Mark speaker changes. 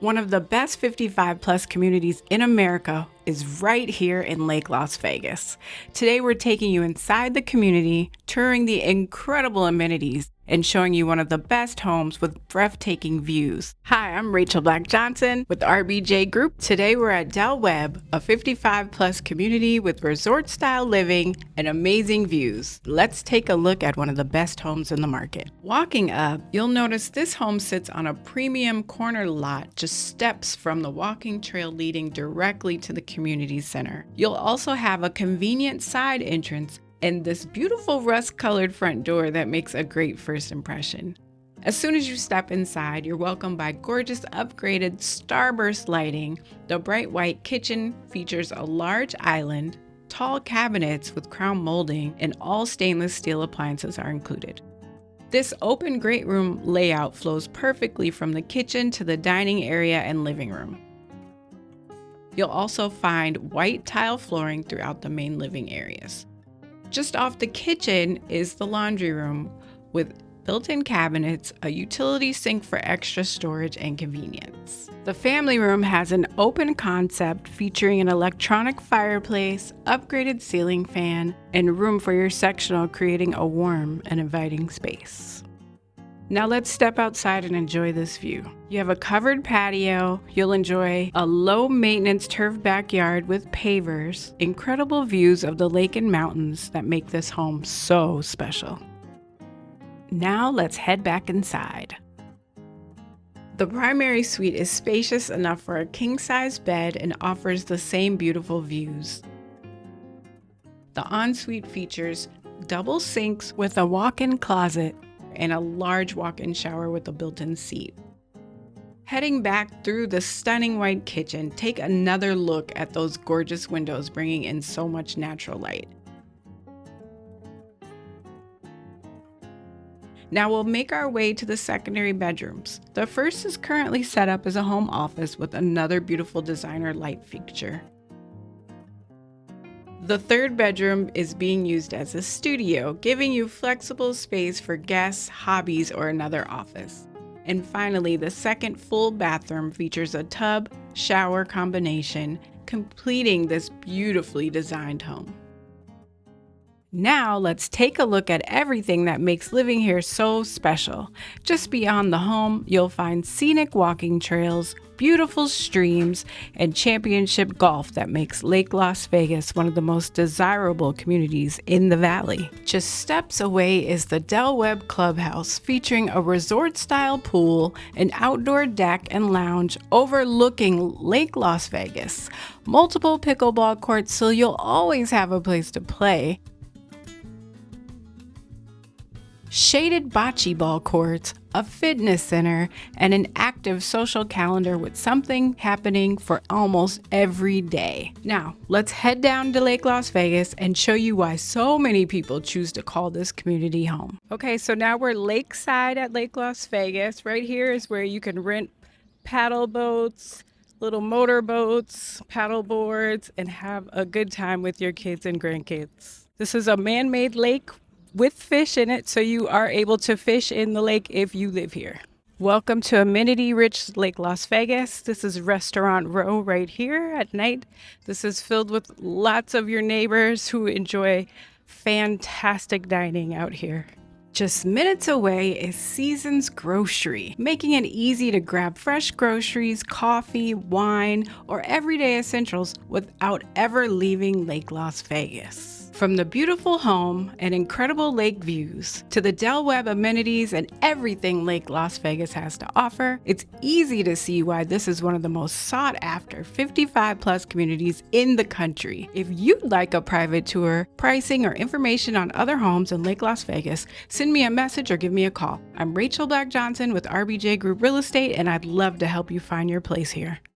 Speaker 1: One of the best 55 plus communities in America is right here in Lake Las Vegas. Today we're taking you inside the community, touring the incredible amenities, and showing you one of the best homes with breathtaking views. Hi, I'm Rachel Black Johnson with RBJ Group. Today we're at Webb, a 55 plus community with resort style living and amazing views. Let's take a look at one of the best homes in the market. Walking up, you'll notice this home sits on a premium corner lot just steps from the walking trail leading directly to the community center. You'll also have a convenient side entrance and this beautiful rust-colored front door that makes a great first impression. As soon as you step inside, you're welcomed by gorgeous upgraded starburst lighting. The bright white kitchen features a large island, tall cabinets with crown molding, and all stainless steel appliances are included. This open great room layout flows perfectly from the kitchen to the dining area and living room. You'll also find white tile flooring throughout the main living areas. Just off the kitchen is the laundry room with built-in cabinets, a utility sink for extra storage and convenience. The family room has an open concept featuring an electronic fireplace, upgraded ceiling fan, and room for your sectional, creating a warm and inviting space. Now let's step outside and enjoy this view. You have a covered patio. You'll enjoy a low-maintenance turf backyard with pavers, incredible views of the lake and mountains that make this home so special. Now let's head back inside. The primary suite is spacious enough for a king-size bed and offers the same beautiful views. The ensuite features double sinks with a walk-in closet and a large walk-in shower with a built-in seat. Heading back through the stunning white kitchen, take another look at those gorgeous windows bringing in so much natural light. Now we'll make our way to the secondary bedrooms. The first is currently set up as a home office with another beautiful designer light fixture. The third bedroom is being used as a studio, giving you flexible space for guests, hobbies, or another office. And finally, the second full bathroom features a tub shower combination, completing this beautifully designed home. Now let's take a look at everything that makes living here so special. Just beyond the home, you'll find scenic walking trails, beautiful streams, and championship golf that makes Lake Las Vegas one of the most desirable communities in the valley. Just steps away is the Webb Clubhouse, featuring a resort-style pool, an outdoor deck and lounge overlooking Lake Las Vegas, multiple pickleball courts so you'll always have a place to play, shaded bocce ball courts, a fitness center, and an active social calendar with something happening for almost every day. Now, let's head down to Lake Las Vegas and show you why so many people choose to call this community home. Okay, so now we're lakeside at Lake Las Vegas. Right here is where you can rent paddle boats, little motor boats, paddle boards, and have a good time with your kids and grandkids. This is a man-made lake with fish in it, so you are able to fish in the lake if you live here. Welcome to amenity-rich Lake Las Vegas. This is Restaurant Row right here at night. This is filled with lots of your neighbors who enjoy fantastic dining out here. Just minutes away is Seasons Grocery, making it easy to grab fresh groceries, coffee, wine, or everyday essentials without ever leaving Lake Las Vegas. From the beautiful home and incredible lake views to the Webb amenities and everything Lake Las Vegas has to offer, it's easy to see why this is one of the most sought after 55 plus communities in the country. If you'd like a private tour, pricing, or information on other homes in Lake Las Vegas, send me a message or give me a call. I'm Rachel Black Johnson with RBJ Group Real Estate, and I'd love to help you find your place here.